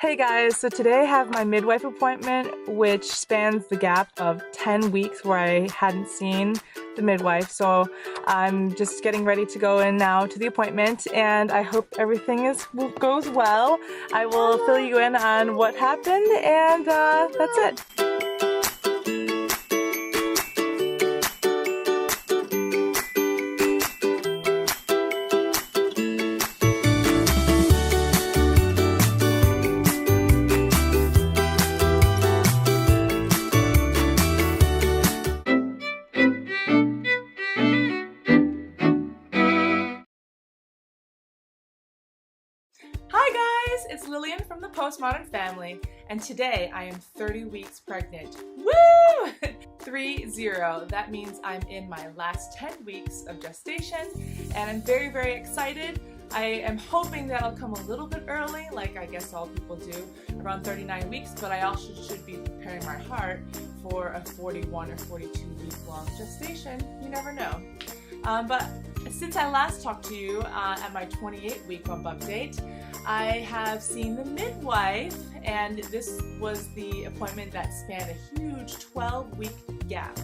Hey guys, so today I have my midwife appointment, which spans the gap of 10 weeks where I hadn't seen the midwife. So I'm just getting ready to go in now to the appointment, and I hope everything goes well. I will fill you in on what happened, and that's it. Hi guys, it's Lillian from the Postmodern family, and today I am 30 weeks pregnant. Woo! 30. That means I'm in my last 10 weeks of gestation, and I'm very, very excited. I am hoping that I'll come a little bit early, like I guess all people do, around 39 weeks, but I also should be preparing my heart for a 41 or 42 week long gestation. You never know. But since I last talked to you at my 28 week bump update, I have seen the midwife, and this was the appointment that spanned a huge 12-week gap.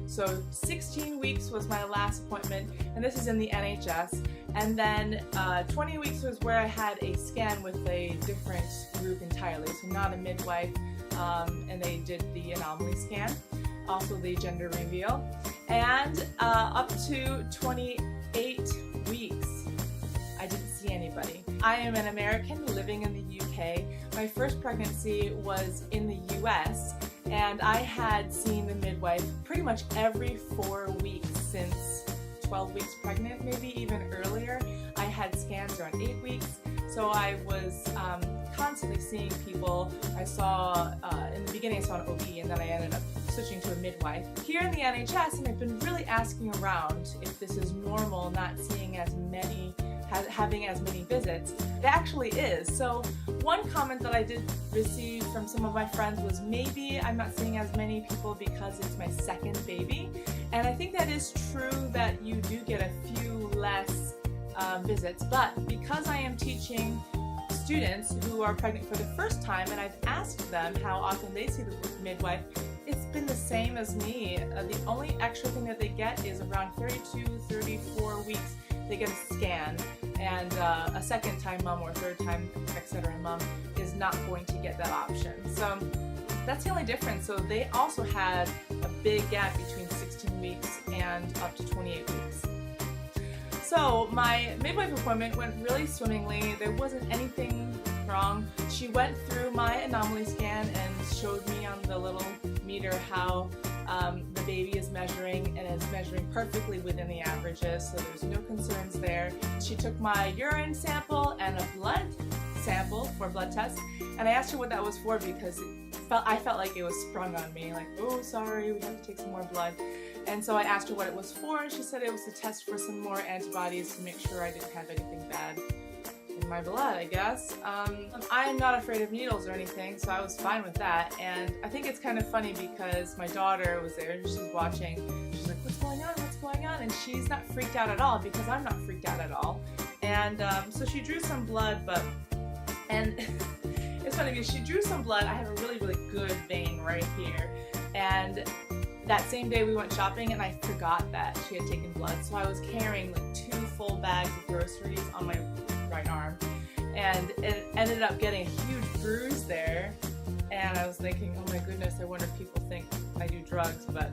So 16 weeks was my last appointment, and this is in the NHS. And then 20 weeks was where I had a scan with a different group entirely, so not a midwife, and they did the anomaly scan, also the gender reveal. And up to 28 weeks, I didn't see anybody. I am an American living in the UK. My first pregnancy was in the US, and I had seen the midwife pretty much every 4 weeks since 12 weeks pregnant, maybe even earlier. I had scans around 8 weeks, so I was constantly seeing people. I saw, in the beginning I saw an OB, and then I ended up switching to a midwife. Here in the NHS, and I've been really asking around if this is normal, not seeing as many, having as many visits. It actually is. So one comment that I did receive from some of my friends was maybe I'm not seeing as many people because it's my second baby. And I think that is true, that you do get a few less visits, but because I am teaching students who are pregnant for the first time, and I've asked them how often they see the midwife, it's been the same as me. The only extra thing that they get is around 32, 34 weeks, they get a scan, and a second time mom or third time, etc. mom is not going to get that option. So that's the only difference. So they also had a big gap between 16 weeks and up to 28 weeks. So my midwife appointment went really swimmingly. There wasn't anything wrong. She went through my anomaly scan and showed me on the little meter how the baby is measuring, and is measuring perfectly within the averages, so there's no concerns there. She took my urine sample and a blood sample for blood test, and I asked her what that was for because I felt like it was sprung on me, like, oh sorry, we have to take some more blood. And so I asked her what it was for, and she said it was to test for some more antibodies to make sure I didn't have anything bad in my blood, I guess. I am not afraid of needles or anything, so I was fine with that. And I think it's kind of funny because my daughter was there and she's watching. She's like, what's going on? What's going on? And she's not freaked out at all because I'm not freaked out at all. And so she drew some blood, and it's funny because she drew some blood. I have a really, really good vein right here. And that same day we went shopping, and I forgot that she had taken blood. So I was carrying like 2 full bags of groceries on my right arm, and it ended up getting a huge bruise there, and I was thinking, oh my goodness, I wonder if people think I do drugs, but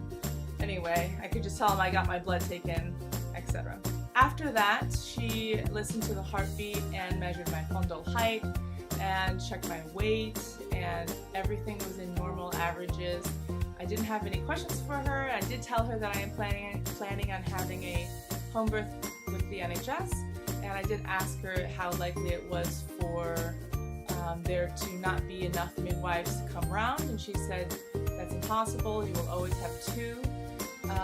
anyway, I could just tell them I got my blood taken, etc. After that, she listened to the heartbeat and measured my fundal height and checked my weight, and everything was in normal averages. I didn't have any questions for her. I did tell her that I am planning on having a home birth with the NHS, and I did ask her how likely it was for there to not be enough midwives to come around, and she said that's impossible, you will always have 2.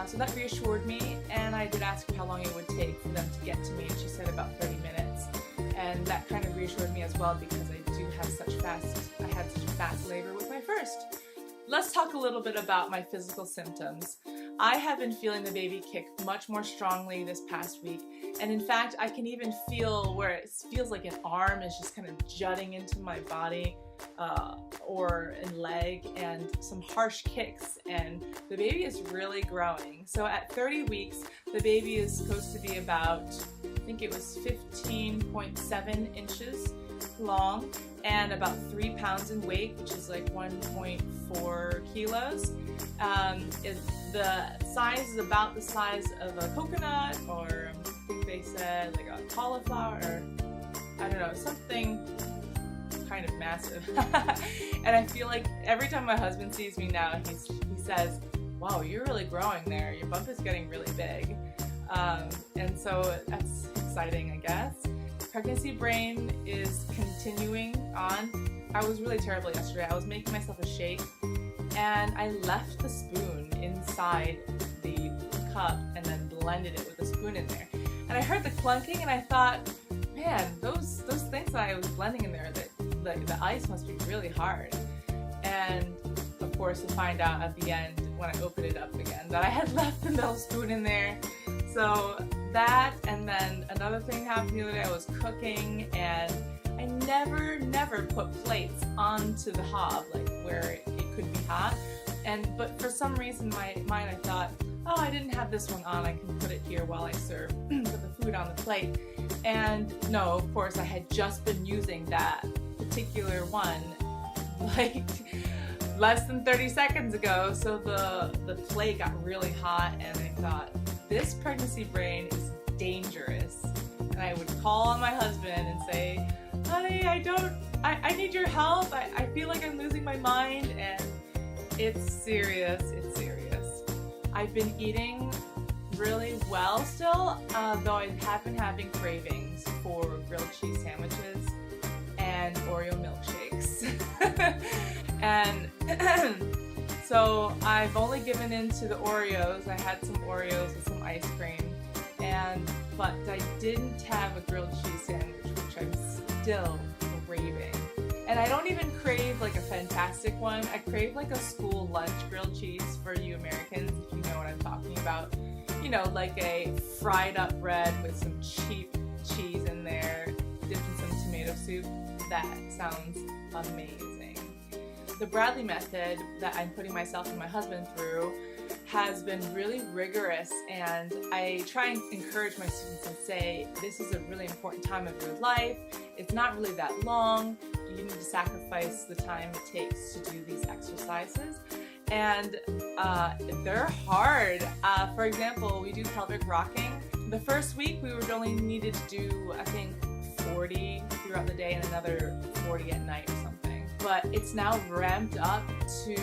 So that reassured me, and I did ask her how long it would take for them to get to me, and she said about 30 minutes. And that kind of reassured me as well because I had such a fast labor with my first. Let's talk a little bit about my physical symptoms. I have been feeling the baby kick much more strongly this past week, and in fact I can even feel where it feels like an arm is just kind of jutting into my body. or in leg, and some harsh kicks, and the baby is really growing. So at 30 weeks, the baby is supposed to be about, I think it was 15.7 inches long and about 3 pounds in weight, which is like 1.4 kilos. The size is about the size of a coconut, or I think they said like a cauliflower, or I don't know, something kind of massive. And I feel like every time my husband sees me now, he says, wow, you're really growing there. Your bump is getting really big. And so that's exciting, I guess. Pregnancy brain is continuing on. I was really terrible yesterday. I was making myself a shake, and I left the spoon inside the cup and then blended it with a spoon in there. And I heard the clunking, and I thought, man, those things that I was blending in there, the ice must be really hard. And of course, to find out at the end when I opened it up again that I had left the middle spoon in there. So that, and then another thing happened the other day. I was cooking, and I never put plates onto the hob, like where it could be hot. But for some reason, mine, I thought, oh, I didn't have this one on, I can put it here while I serve, put the food on the plate. And no, of course, I had just been using that particular one like less than 30 seconds ago, so the plate got really hot, and I thought, this pregnancy brain is dangerous. And I would call on my husband and say, honey, I need your help. I feel like I'm losing my mind, and it's serious, it's serious. I've been eating really well still, though I have been having cravings for grilled cheese sandwiches and Oreo milkshakes. And so I've only given in to the Oreos. I had some Oreos with some ice cream, but I didn't have a grilled cheese sandwich, which I'm still craving. And I don't even crave like a fantastic one. I crave like a school lunch grilled cheese for you Americans, if you know what I'm talking about. You know, like a fried up bread with some cheap cheese in there, dipped in some tomato soup. That sounds amazing. The Bradley method that I'm putting myself and my husband through has been really rigorous, and I try and encourage my students and say, this is a really important time of your life. It's not really that long. You need to sacrifice the time it takes to do these exercises. And they're hard. For example, we do pelvic rocking. The first week we would only needed to do, I think, 40 throughout the day and another 40 at night or something. But it's now ramped up to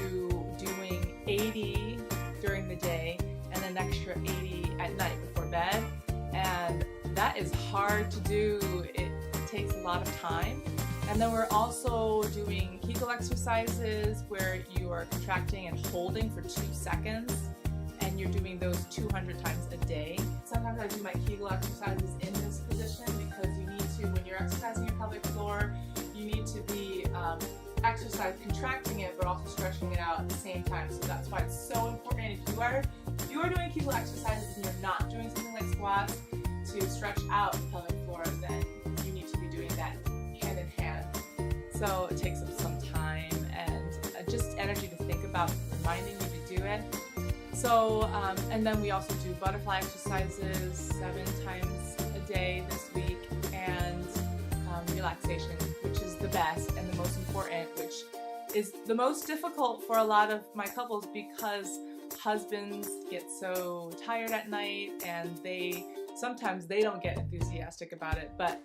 doing 80 during the day and an extra 80 at night before bed. And that is hard to do. It takes a lot of time. And then we're also doing Kegel exercises where you are contracting and holding for 2 seconds, and you're doing those 200 times a day. Sometimes I do my Kegel exercises in this position because you need to, when you're exercising your pelvic floor, you need to be contracting it but also stretching it out at the same time. So that's why it's so important. If you are doing Kegel exercises and you're not doing something like squats to stretch out the pelvic floor, then you need to be doing that hand in hand. So it takes up some time and just energy to think about, reminding you to do it. So, and then we also do butterfly exercises 7 times a day this week, and relaxation, which is the best and the most important, which is the most difficult for a lot of my couples because husbands get so tired at night and sometimes they don't get enthusiastic about it, but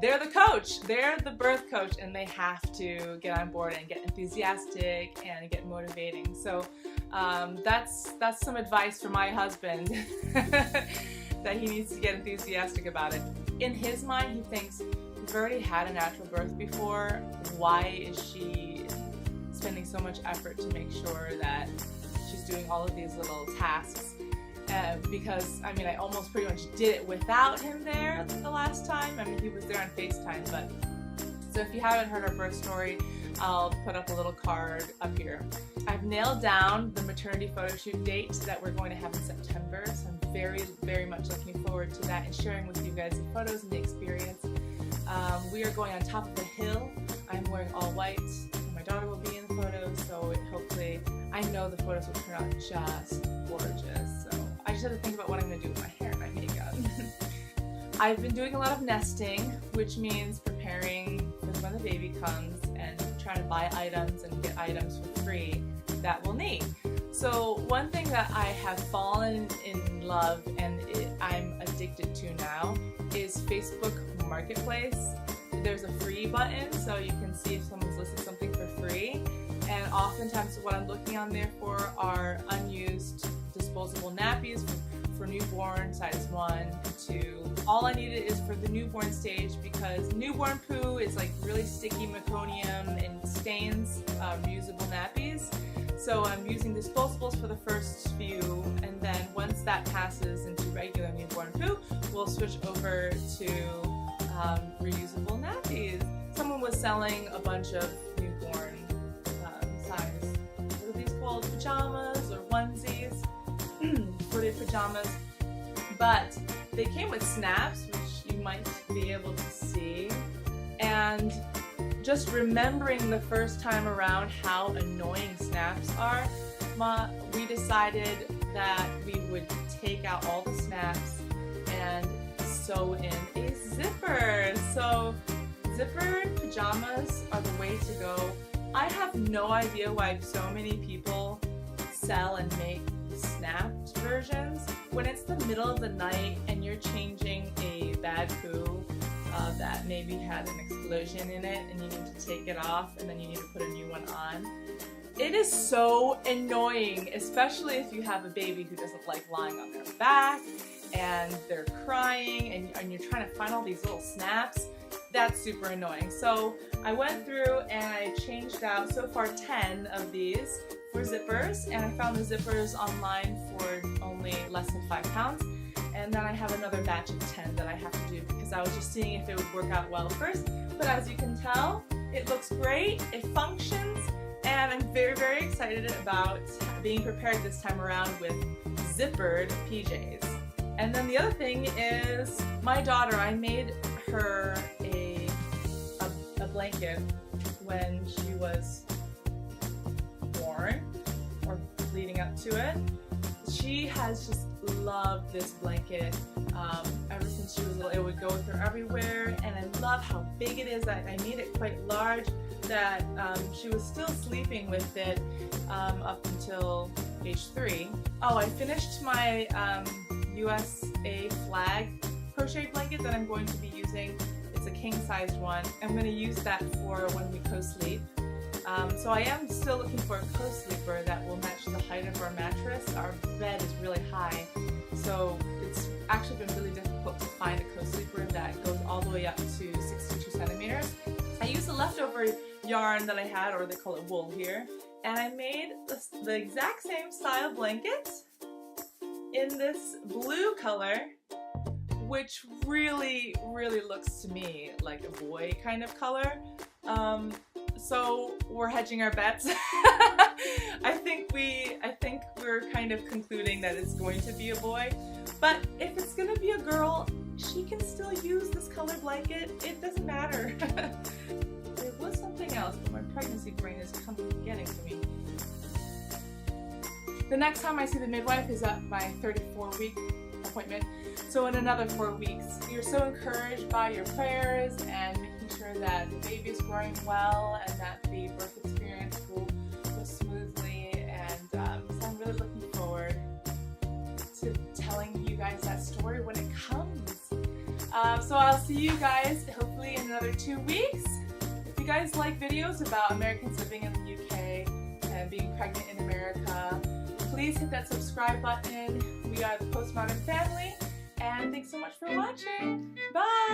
they're the coach, they're the birth coach, and they have to get on board and get enthusiastic and get motivating. So that's some advice for my husband that he needs to get enthusiastic about it. In his mind, he thinks, we've already had a natural birth before, why is she spending so much effort to make sure that she's doing all of these little tasks? Because, I mean, I almost pretty much did it without him there the last time. I mean, he was there on FaceTime, but... So if you haven't heard our birth story, I'll put up a little card up here. I've nailed down the maternity photo shoot date that we're going to have in September, so I'm very, very much looking forward to that and sharing with you guys the photos and the experience. We are going on top of a hill. I'm wearing all white. My daughter will be in the photos, so hopefully, I know the photos will turn out just gorgeous. So I just have to think about what I'm going to do with my hair and my makeup. I've been doing a lot of nesting, which means preparing for when the baby comes and trying to buy items and get items for free that we'll need. So one thing that I have fallen in love and I'm addicted to now is Facebook Marketplace. There's a free button, so you can see if someone's listed something for free. And oftentimes what I'm looking on there for are unused disposable nappies for newborn, size 1, 2. All I needed is for the newborn stage because newborn poo is like really sticky meconium and stains reusable nappies. So I'm using disposables for the first few, and then once that passes into regular newborn poo, we'll switch over to reusable nappies. Someone was selling a bunch of newborn size, what are these called? Pajamas or onesies? Footed pajamas. But they came with snaps, which you might be able to see. And just remembering the first time around how annoying snaps are, we decided that we would take out all the snaps and sew in a zipper. So zipper pajamas are the way to go. I have no idea why so many people sell and make snapped versions. When it's the middle of the night and you're changing a bad poo that maybe had an explosion in it and you need to take it off and then you need to put a new one on. It is so annoying, especially if you have a baby who doesn't like lying on their back and they're crying and you're trying to find all these little snaps. That's super annoying. So I went through and I changed out so far 10 of these for zippers, and I found the zippers online for only less than £5. And then I have another batch of 10 that I have to do because I was just seeing if it would work out well first. But as you can tell, it looks great, it functions, and I'm very, very excited about being prepared this time around with zippered PJs. And then the other thing is my daughter, I made her a blanket when she was born or leading up to it. She has just loved this blanket ever since she was little. It would go with her everywhere, and I love how big it is. I made it quite large that she was still sleeping with it up until age 3. Oh, I finished my USA flag crochet blanket that I'm going to be using. It's a king-sized one. I'm going to use that for when we co-sleep. So I am still looking for a co-sleeper that will match the height of our mattress. Our bed is really high, so it's actually been really difficult to find a co-sleeper that goes all the way up to 62 centimeters. I used the leftover yarn that I had, or they call it wool here, and I made the exact same style blanket in this blue color, which really, really looks to me like a boy kind of color. So we're hedging our bets. I think we're kind of concluding that it's going to be a boy, but if it's gonna be a girl, she can still use this color blanket. It doesn't matter. There was something else, but my pregnancy brain is getting to me. The next time I see the midwife is at my 34-week appointment. So in another 4 weeks. You're so encouraged by your prayers and making sure that the baby is growing well and that the birth experience will go smoothly. And so I'm really looking forward to telling you guys that story when it comes. So I'll see you guys hopefully in another 2 weeks. If you guys like videos about Americans living in the UK and being pregnant in America, please hit that subscribe button. We are the Postmodern family, and thanks so much for watching. Bye!